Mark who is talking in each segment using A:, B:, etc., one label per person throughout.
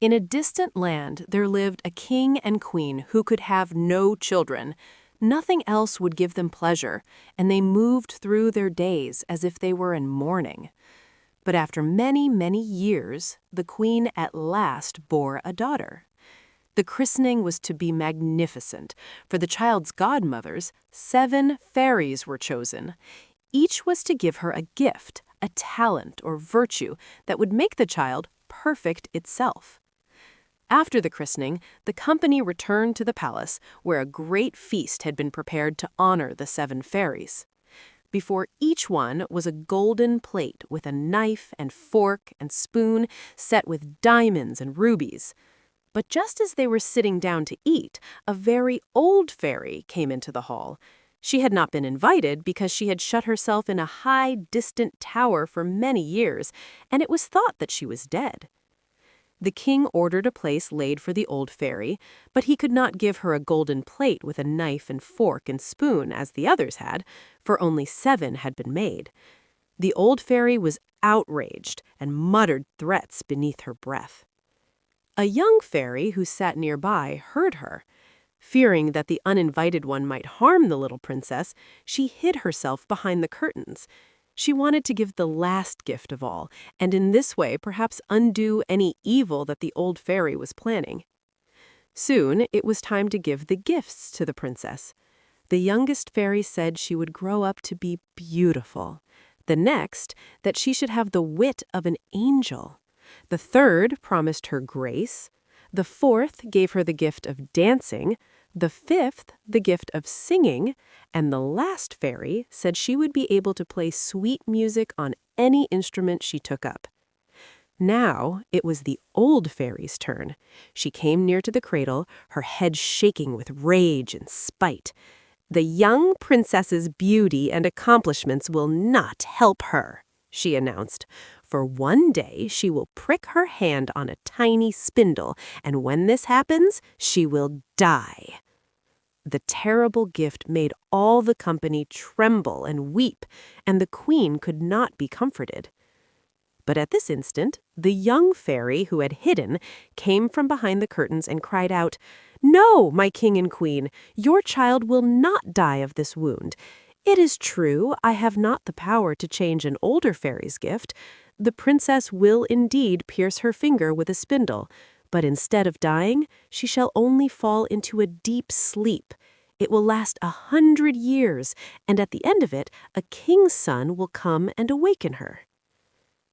A: In a distant land, there lived a king and queen who could have no children. Nothing else would give them pleasure, and they moved through their days as if they were in mourning. But after many, many years, the queen at last bore a daughter. The christening was to be magnificent. For the child's godmothers, 7 fairies were chosen. Each was to give her a gift, a talent or virtue that would make the child perfect itself. After the christening, the company returned to the palace, where a great feast had been prepared to honor the 7 fairies. Before each one was a golden plate with a knife and fork and spoon set with diamonds and rubies. But just as they were sitting down to eat, a very old fairy came into the hall. She had not been invited because she had shut herself in a high, distant tower for many years, and it was thought that she was dead. The king ordered a place laid for the old fairy, but he could not give her a golden plate with a knife and fork and spoon as the others had, for only 7 had been made. The old fairy was outraged and muttered threats beneath her breath. A young fairy who sat nearby heard her. Fearing that the uninvited one might harm the little princess, she hid herself behind the curtains. She wanted to give the last gift of all, and in this way perhaps undo any evil that the old fairy was planning. Soon it was time to give the gifts to the princess. The youngest fairy said she would grow up to be beautiful. The next, that she should have the wit of an angel. The third promised her grace. The fourth gave her the gift of dancing. The fifth, the gift of singing, and the last fairy said she would be able to play sweet music on any instrument she took up. Now it was the old fairy's turn. She came near to the cradle, her head shaking with rage and spite. "The young princess's beauty and accomplishments will not help her," she announced. "For one day she will prick her hand on a tiny spindle, and when this happens, she will die." The terrible gift made all the company tremble and weep, and the queen could not be comforted. But at this instant, the young fairy who had hidden came from behind the curtains and cried out, "No, my king and queen, your child will not die of this wound. It is true, I have not the power to change an older fairy's gift. The princess will indeed pierce her finger with a spindle, but instead of dying, she shall only fall into a deep sleep. It will last 100 years, and at the end of it, a king's son will come and awaken her."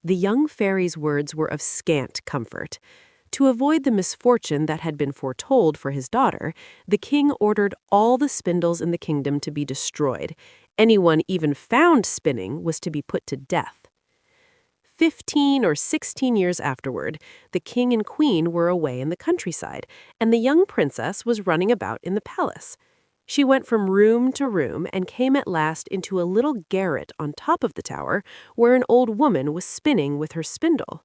A: The young fairy's words were of scant comfort. To avoid the misfortune that had been foretold for his daughter, the king ordered all the spindles in the kingdom to be destroyed. Anyone even found spinning was to be put to death. 15 or 16 years afterward, the king and queen were away in the countryside, and the young princess was running about in the palace. She went from room to room and came at last into a little garret on top of the tower where an old woman was spinning with her spindle.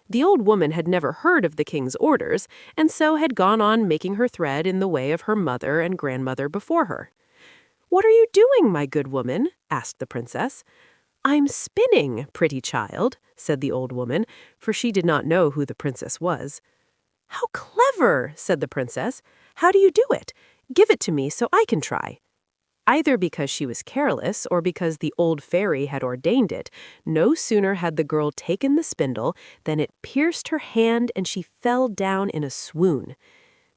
A: The old woman had never heard of the king's orders, and so had gone on making her thread in the way of her mother and grandmother before her. "What are you doing, my good woman?" asked the princess. "I'm spinning, pretty child," said the old woman, for she did not know who the princess was. "How clever," said the princess. "How do you do it? Give it to me so I can try." Either because she was careless or because the old fairy had ordained it, no sooner had the girl taken the spindle than it pierced her hand and she fell down in a swoon.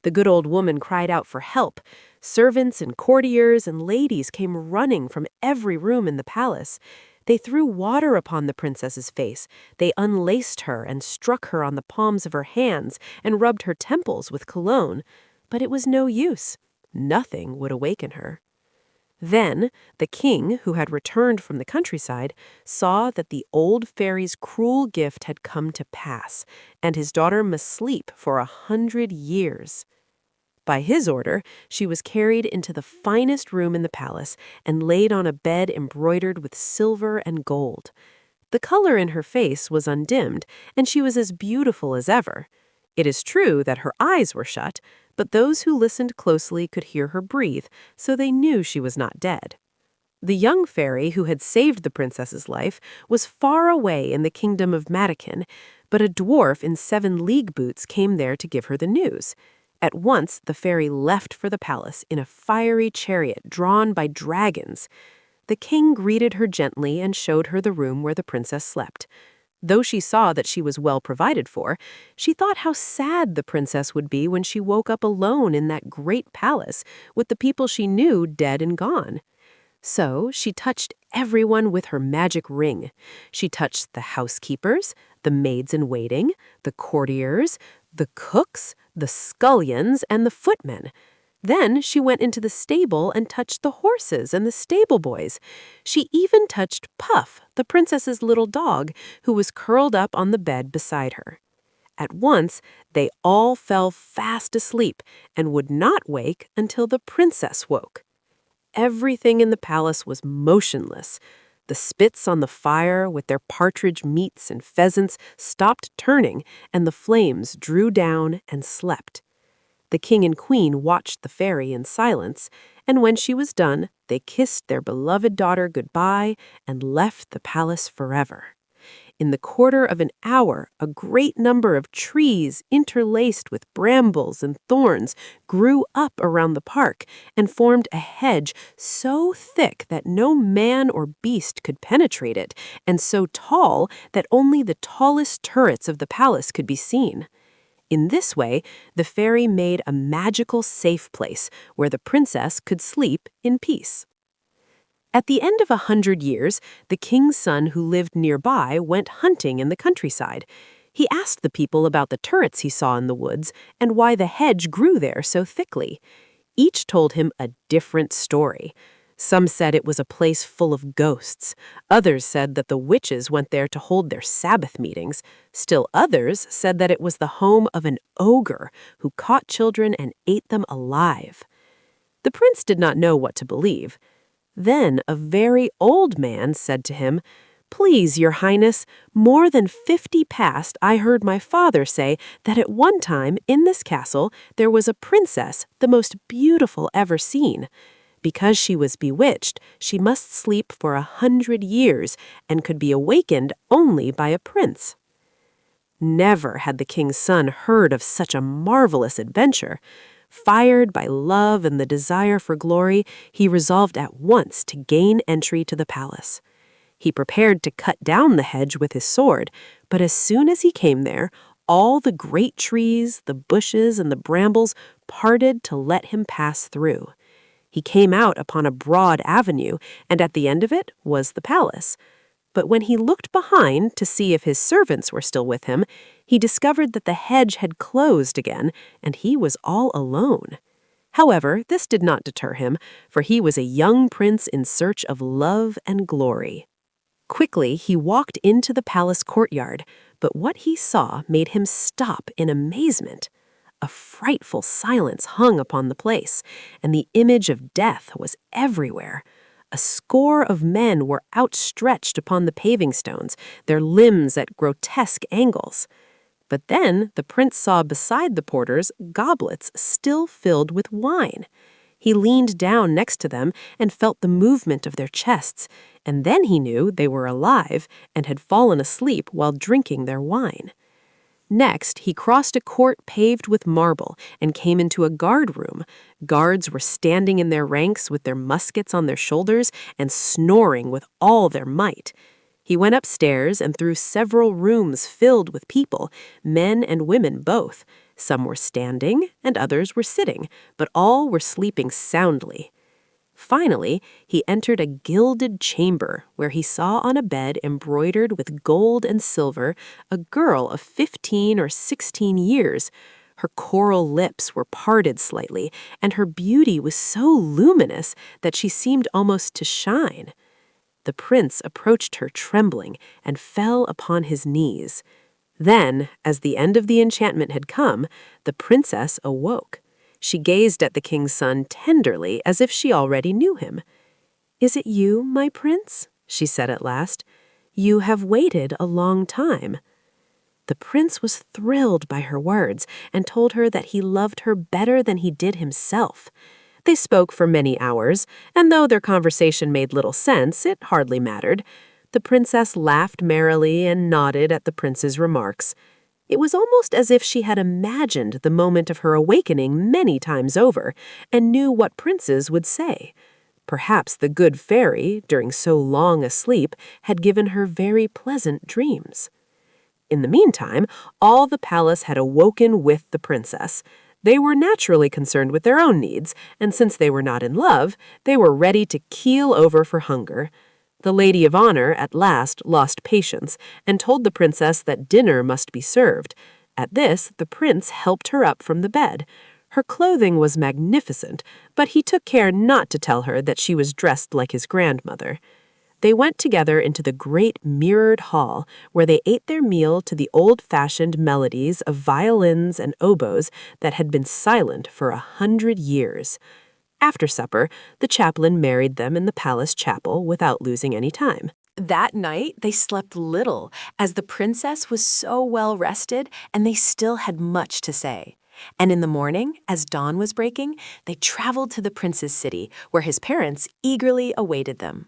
A: The good old woman cried out for help. Servants and courtiers and ladies came running from every room in the palace. They threw water upon the princess's face. They unlaced her and struck her on the palms of her hands and rubbed her temples with cologne. But it was no use. Nothing would awaken her. Then the king, who had returned from the countryside, saw that the old fairy's cruel gift had come to pass, and his daughter must sleep for 100 years. By his order, she was carried into the finest room in the palace and laid on a bed embroidered with silver and gold. The color in her face was undimmed, and she was as beautiful as ever. It is true that her eyes were shut, but those who listened closely could hear her breathe, so they knew she was not dead. The young fairy who had saved the princess's life was far away in the kingdom of Matakin, but a dwarf in 7 league boots came there to give her the news. At once, the fairy left for the palace in a fiery chariot drawn by dragons. The king greeted her gently and showed her the room where the princess slept. Though she saw that she was well provided for, she thought how sad the princess would be when she woke up alone in that great palace with the people she knew dead and gone. So she touched everyone with her magic ring. She touched the housekeepers, the maids-in-waiting, the courtiers, the cooks, the scullions, and the footmen. Then she went into the stable and touched the horses and the stable boys. She even touched Puff, the princess's little dog, who was curled up on the bed beside her. At once, they all fell fast asleep and would not wake until the princess woke. Everything in the palace was motionless. The spits on the fire with their partridge meats and pheasants stopped turning, and the flames drew down and slept. The king and queen watched the fairy in silence, and when she was done, they kissed their beloved daughter goodbye and left the palace forever. In the quarter of an hour, a great number of trees interlaced with brambles and thorns grew up around the park and formed a hedge so thick that no man or beast could penetrate it, and so tall that only the tallest turrets of the palace could be seen. In this way, the fairy made a magical safe place where the princess could sleep in peace. At the end of 100 years, the king's son who lived nearby went hunting in the countryside. He asked the people about the turrets he saw in the woods and why the hedge grew there so thickly. Each told him a different story. Some said it was a place full of ghosts. Others said that the witches went there to hold their Sabbath meetings. Still others said that it was the home of an ogre who caught children and ate them alive. The prince did not know what to believe. Then a very old man said to him, "Please, your highness, more than 50 past I heard my father say that at one time in this castle there was a princess, the most beautiful ever seen. Because she was bewitched, she must sleep for 100 years and could be awakened only by a prince." Never had the king's son heard of such a marvelous adventure. Fired by love and the desire for glory, he resolved at once to gain entry to the palace. He prepared to cut down the hedge with his sword, but as soon as he came there, all the great trees, the bushes, and the brambles parted to let him pass through. He came out upon a broad avenue, and at the end of it was the palace. But when he looked behind to see if his servants were still with him, he discovered that the hedge had closed again, and he was all alone. However, this did not deter him, for he was a young prince in search of love and glory. Quickly, he walked into the palace courtyard, but what he saw made him stop in amazement. A frightful silence hung upon the place, and the image of death was everywhere. A score of men were outstretched upon the paving stones, their limbs at grotesque angles. But then the prince saw beside the porters goblets still filled with wine. He leaned down next to them and felt the movement of their chests, and then he knew they were alive and had fallen asleep while drinking their wine. Next, he crossed a court paved with marble and came into a guard room. Guards were standing in their ranks with their muskets on their shoulders and snoring with all their might. He went upstairs and through several rooms filled with people, men and women both. Some were standing and others were sitting, but all were sleeping soundly. Finally, he entered a gilded chamber where he saw on a bed embroidered with gold and silver a girl of 15 or 16 years. Her coral lips were parted slightly, and her beauty was so luminous that she seemed almost to shine. The prince approached her trembling and fell upon his knees. Then, as the end of the enchantment had come, the princess awoke. She gazed at the king's son tenderly as if she already knew him. "Is it you, my prince?" she said at last. "You have waited a long time." The prince was thrilled by her words and told her that he loved her better than he did himself. They spoke for many hours, and though their conversation made little sense, it hardly mattered.
B: The princess laughed merrily and nodded at the prince's remarks. It was almost as if she had imagined the moment of her awakening many times over and knew what princes would say. Perhaps the good fairy, during so long a sleep, had given her very pleasant dreams. In the meantime, all the palace had awoken with the princess. They were naturally concerned with their own needs, and since they were not in love, they were ready to keel over for hunger. The lady of honor at last lost patience and told the princess that dinner must be served. At this, the prince helped her up from the bed. Her clothing was magnificent, but he took care not to tell her that she was dressed like his grandmother. They went together into the great mirrored hall, where they ate their meal to the old-fashioned melodies of violins and oboes that had been silent for 100 years. After supper, the chaplain married them in the palace chapel without losing any time.
A: That night, they slept little, as the princess was so well rested and they still had much to say. And in the morning, as dawn was breaking, they traveled to the prince's city, where his parents eagerly awaited them.